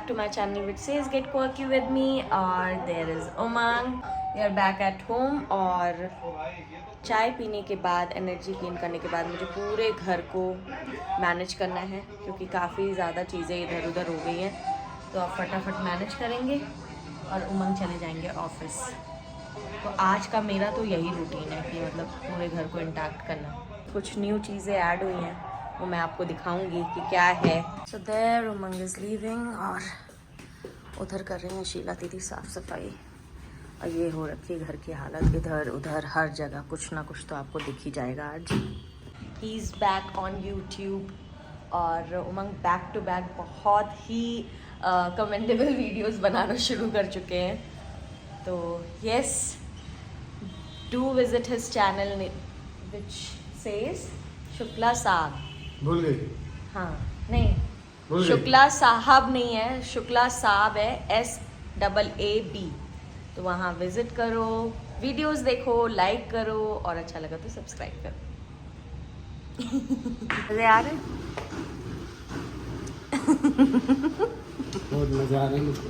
back to my channel which says get quirky with me. और there is Umang. We are back at home. और चाय पीने के बाद, एनर्जी गेन करने के बाद मुझे पूरे घर को मैनेज करना है क्योंकि काफ़ी ज़्यादा चीज़ें इधर उधर हो गई हैं. तो आप फटाफट मैनेज करेंगे और उमंग चले जाएंगे ऑफिस. तो आज का मेरा तो यही रूटीन है कि मतलब पूरे घर को इंटैक्ट करना. कुछ न्यू चीज़ें ऐड हुई हैं वो मैं आपको दिखाऊंगी कि क्या है. So there Umang is leaving और उधर कर रही हैं शीला दीदी साफ़ सफाई. और ये हो रखी है घर की हालत, इधर उधर हर जगह कुछ ना कुछ तो आपको दिख ही जाएगा आज. He is back on YouTube और उमंग बैक टू बैक बहुत ही कमेंटेबल वीडियोस बनाना शुरू कर चुके हैं. तो yes, do visit his channel which says Shukla साहब. भूल गई? हाँ नहीं, शुक्ला साहब नहीं है, शुक्ला साहब है, SAAB. तो वहाँ विजिट करो, वीडियोस देखो, लाइक करो और अच्छा लगा तो सब्सक्राइब करो. मजे आ रहे? बहुत मजा आ रहा है मुझको.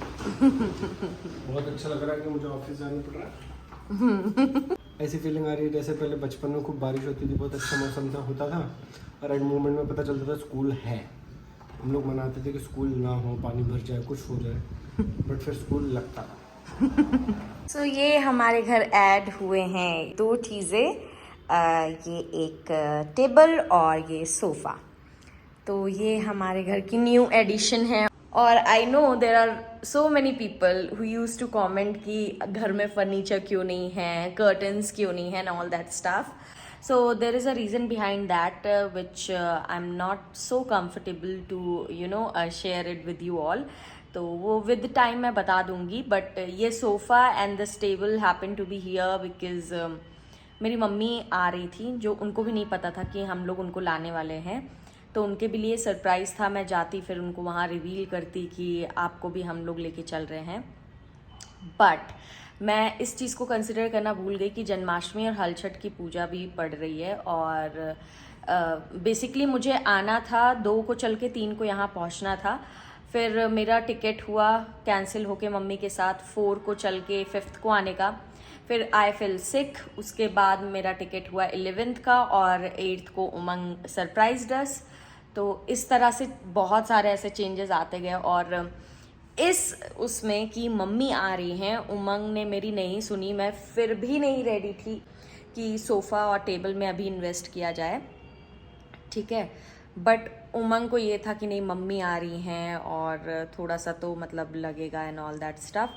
बहुत अच्छा लग रहा है कि मुझे ऑफिस जाना पड़ रहा है. ऐसी फीलिंग आ रही है जैसे पहले बचपन में खूब बारिश होती थी, बहुत अच्छा मौसम था होता था और एट मोमेंट में पता चलता था स्कूल है. हम लोग मनाते थे कि स्कूल ना हो, पानी भर जाए, कुछ हो जाए, बट फिर स्कूल लगता था. So, ये हमारे घर ऐड हुए हैं दो चीज़ें. ये एक टेबल और ये सोफ़ा. तो ये हमारे घर की न्यू एडिशन है. और I know there are so many people who use to comment कि घर में फर्नीचर क्यों नहीं है, कर्टन्स क्यों नहीं है and all that stuff. So there is a reason behind that which I'm not so comfortable to share it with you all. तो वो with time मैं बता दूँगी. बट ये sofa and this table happen to be here because मेरी mummy आ रही थी जो उनको भी नहीं पता था कि हम लोग उनको लाने वाले हैं. तो उनके भी लिए सरप्राइज़ था. मैं जाती फिर उनको वहाँ रिवील करती कि आपको भी हम लोग लेके चल रहे हैं. बट मैं इस चीज़ को कंसिडर करना भूल गई कि जन्माष्टमी और हलछठ की पूजा भी पड़ रही है. और बेसिकली मुझे आना था 2 को चल के 3 को यहाँ पहुँचना था. फिर मेरा टिकट हुआ कैंसिल होके मम्मी के साथ 4 को चल के 5th को आने का. फिर आई फील सिक. उसके बाद मेरा टिकट हुआ 11th का और 8th को उमंग सरप्राइज्ड अस. तो इस तरह से बहुत सारे ऐसे चेंजेस आते गए. और इस उसमें कि मम्मी आ रही हैं, उमंग ने मेरी नहीं सुनी. मैं फिर भी नहीं रेडी थी कि सोफ़ा और टेबल में अभी इन्वेस्ट किया जाए, ठीक है. बट उमंग को ये था कि नहीं मम्मी आ रही हैं और थोड़ा सा तो मतलब लगेगा एंड ऑल दैट स्टफ.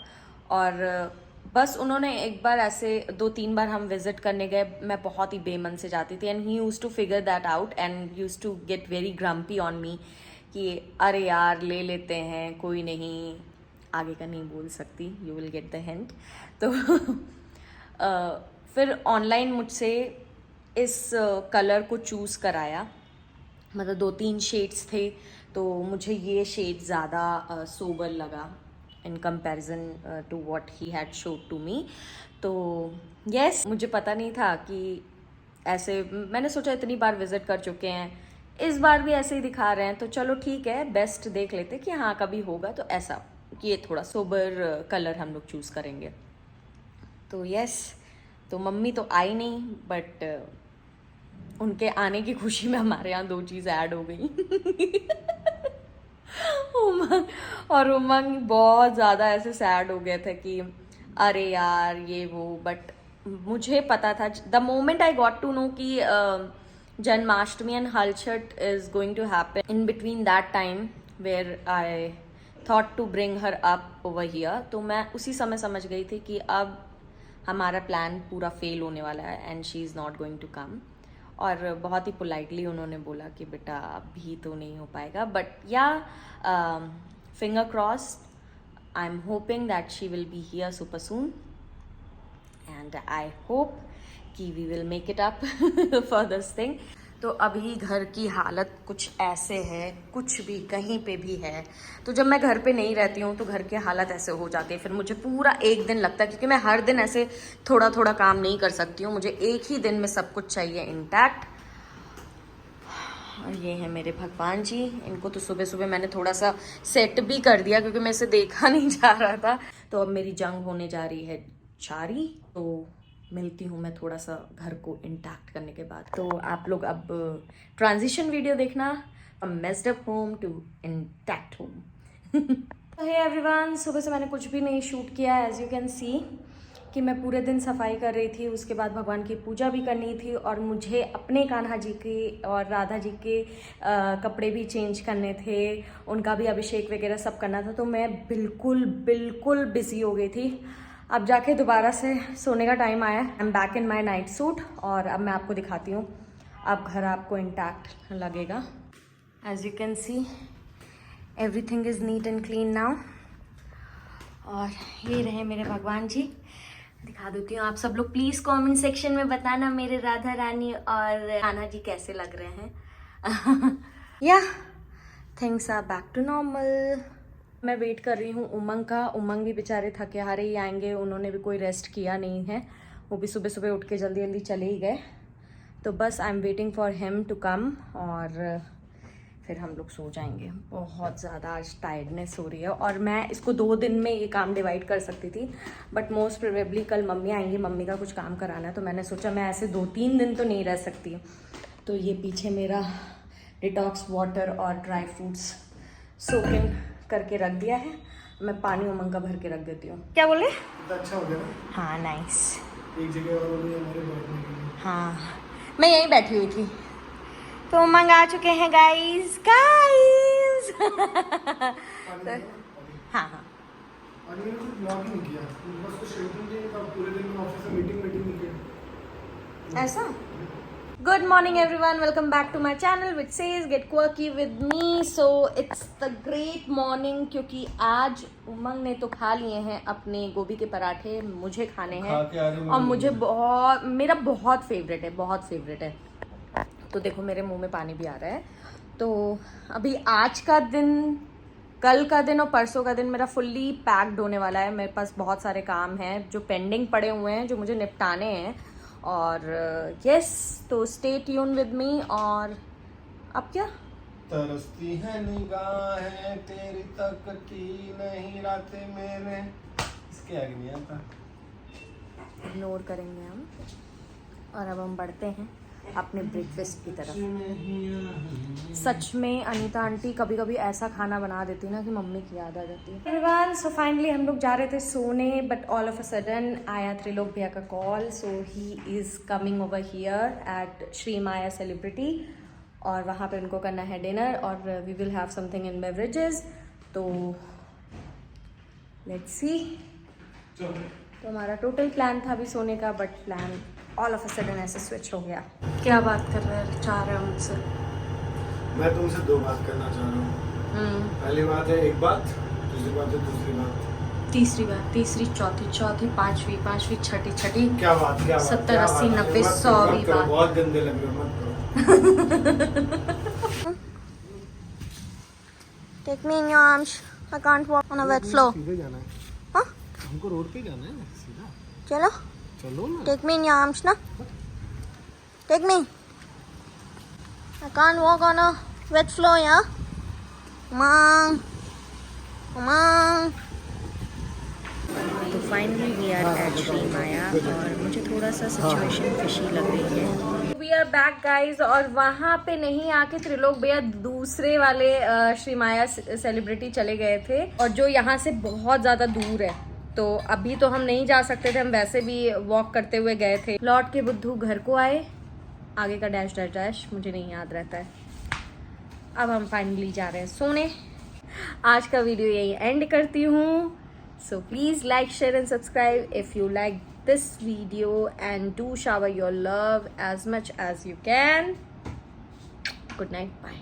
और बस उन्होंने एक बार ऐसे 2-3 बार हम विज़िट करने गए. मैं बहुत ही बेमन से जाती थी and he use to figure that out and use to get very grumpy on me कि अरे यार ले लेते हैं, कोई नहीं. आगे का नहीं बोल सकती, you will get the hint. तो फिर ऑनलाइन मुझसे इस कलर को चूज़ कराया. मतलब 2-3 शेड्स थे तो मुझे ये शेड ज़्यादा सोबर लगा in comparison to what he had showed to me. तो यस, मुझे पता नहीं था कि ऐसे. मैंने सोचा इतनी बार विज़िट कर चुके हैं, इस बार भी ऐसे ही दिखा रहे हैं तो चलो ठीक है, बेस्ट देख लेते कि हाँ कभी होगा तो ऐसा कि ये थोड़ा सोबर कलर हम लोग चूज़ करेंगे. तो यस, तो मम्मी तो आई नहीं बट उनके आने की खुशी में हमारे यहाँ 2 चीज़ ऐड हो गई. उमंग बहुत ज़्यादा ऐसे सैड हो गए थे कि अरे यार ये वो. बट मुझे पता था the moment I got to know कि Janmashtami and Halchhath is going to happen in between that time where I thought to bring her up over here. तो मैं उसी समय समझ गई थी कि अब हमारा प्लान पूरा फेल होने वाला है and she is not going to come. और बहुत ही पोलाइटली उन्होंने बोला कि बेटा अभी तो नहीं हो पाएगा. But yeah finger crossed, I am hoping that she will be here super soon and I hope कि we will make it up for this thing. तो अभी घर की हालत कुछ ऐसे है, कुछ भी कहीं पे भी है. तो जब मैं घर पे नहीं रहती हूँ तो घर की हालत ऐसे हो जाती है. फिर मुझे पूरा एक दिन लगता है क्योंकि मैं हर दिन ऐसे थोड़ा थोड़ा काम नहीं कर सकती हूँ. मुझे एक ही दिन में सब कुछ चाहिए इंटैक्ट. और ये है मेरे भगवान जी। इनको तो सुबह सुबह मैंने थोड़ा सा सेट भी कर दिया क्योंकि मेरे से देखा नहीं जा रहा था। तो अब मेरी जंग होने जा रही है जारी। तो मिलती हूँ मैं थोड़ा सा घर को इंटैक्ट करने के बाद। तो आप लोग अब ट्रांजिशन वीडियो देखना, from messed up home to intact home. Hey everyone, सुबह से मैंने कुछ भी नहीं शूट किया। एज यू कैन सी कि मैं पूरे दिन सफाई कर रही थी, उसके बाद भगवान की पूजा भी करनी थी और मुझे अपने कान्हा जी के और राधा जी के कपड़े भी चेंज करने थे, उनका भी अभिषेक वगैरह सब करना था। तो मैं बिल्कुल बिजी हो गई थी। अब जाके दोबारा से सोने का टाइम आया। I am back in my night suit और अब मैं आपको दिखाती हूँ। अब घर आपको इंटैक्ट लगेगा। As you can see everything is neat and clean now. और ये रहे मेरे भगवान जी, दिखा देती हूँ। आप सब लोग प्लीज़ कमेंट सेक्शन में बताना मेरे राधा रानी और कान्हा जी कैसे लग रहे हैं। या things are back to normal. मैं वेट कर रही हूँ उमंग का। उमंग भी बेचारे थके हारे ही आएंगे, उन्होंने भी कोई रेस्ट किया नहीं है। वो भी सुबह सुबह उठ के जल्दी जल्दी चले ही गए। तो बस I am waiting for him to come और फिर हम लोग सो जाएंगे। बहुत ज़्यादा आज टायर्डनेस हो रही है और मैं इसको 2 दिन में ये काम डिवाइड कर सकती थी, बट मोस्ट प्रोबेबली कल मम्मी आएंगी, मम्मी का कुछ काम कराना है। तो मैंने सोचा मैं ऐसे 2-3 दिन तो नहीं रह सकती। तो ये पीछे मेरा डिटॉक्स वाटर और ड्राई फ्रूट्स सोकिंग करके रख दिया है। मैं पानी उमंग का भर के रख देती हूँ। क्या बोले? अच्छा हो गया ना? हाँ नाइस। एक जगह और होगी हमारे बैठने के लिए। हाँ मैं यहीं बैठी हुई थी। तो उमंग आ चुके हैं गाइस। हाँ हाँ। और मैंने कुछ ब्लॉग ही नहीं किया, बस तो शेड्यूल नहीं था, पूरे दिन में ऑफिस में मीटिंग नहीं किया। ऐसा? Good morning everyone, welcome back to my channel which says get quirky with me. So it's the great morning क्योंकि आज उमंग ने तो खा लिए हैं अपने गोभी के पराठे, मुझे खाने हैं और मुझे मेरा बहुत फेवरेट है। तो देखो मेरे मुंह में पानी भी आ रहा है। तो अभी आज का दिन, कल का दिन और परसों का दिन मेरा फुल्ली पैक्ड होने वाला है। मेरे पास बहुत सारे काम हैं जो पेंडिंग पड़े हुए हैं, जो मुझे निपटाने हैं। और यस, तो स्टे ट्यून विद मी। और अब क्या तरसती है निगाहें तेरी तकती नहीं रातें मैंने, इसके आगे नहीं आता। इग्नोर करेंगे हम और अब हम बढ़ते हैं अपने ब्रेकफास्ट की तरफ। सच में अनीता आंटी कभी कभी ऐसा खाना बना देती ना कि मम्मी की याद आ जाती है। एवरीवन, सो फाइनली हम लोग जा रहे थे सोने, but all of a sudden आया त्रिलोक भैया का call. So he is coming over here at Shri Maya celebrity और वहाँ पे उनको करना है डिनर और we will have something in beverages. तो लेट्स सी। तो हमारा टोटल प्लान था अभी सोने का, but plan all of a sudden ऐसे स्विच हो गया। क्या बात चाह रहे हो मुझसे? मैं तुमसे 2 बात करना चाह रहा हूँ। पहली बात है एक बात, दूसरी बात है दूसरी बात, तीसरी बात, तीसरी, चौथी, पांचवी, छठी। क्या बात 70, 80, 90, 100 भी बात। बहुत गंदे लग रहे हो, मत करो। Take me in your arms. I can't walk on a wet floor. सीधे जाना है। हाँ? हमको रोड पे जाना है सीधा। चलो ना। Take me in your arms ना. Take me. I can't walk on a wet floor, yeah. Come on. तो finally we are at Shri Maya और मुझे थोड़ा सा सिचुएशन फिशी लग रही है। वी आर बैक गाइज और वहाँ पे नहीं आके त्रिलोक भैया दूसरे वाले श्री माया सेलिब्रिटी चले गए थे और जो यहाँ से बहुत ज़्यादा दूर है। तो अभी तो हम नहीं जा सकते थे, हम वैसे भी वॉक करते हुए गए थे। लौट के बुद्धू घर को आए, आगे का डैश डैश डैश मुझे नहीं याद रहता है। अब हम फाइनली जा रहे हैं सोने। आज का वीडियो यही एंड करती हूँ। So please like, share and subscribe if you like this video and do shower your love as much as you can. Good night, bye.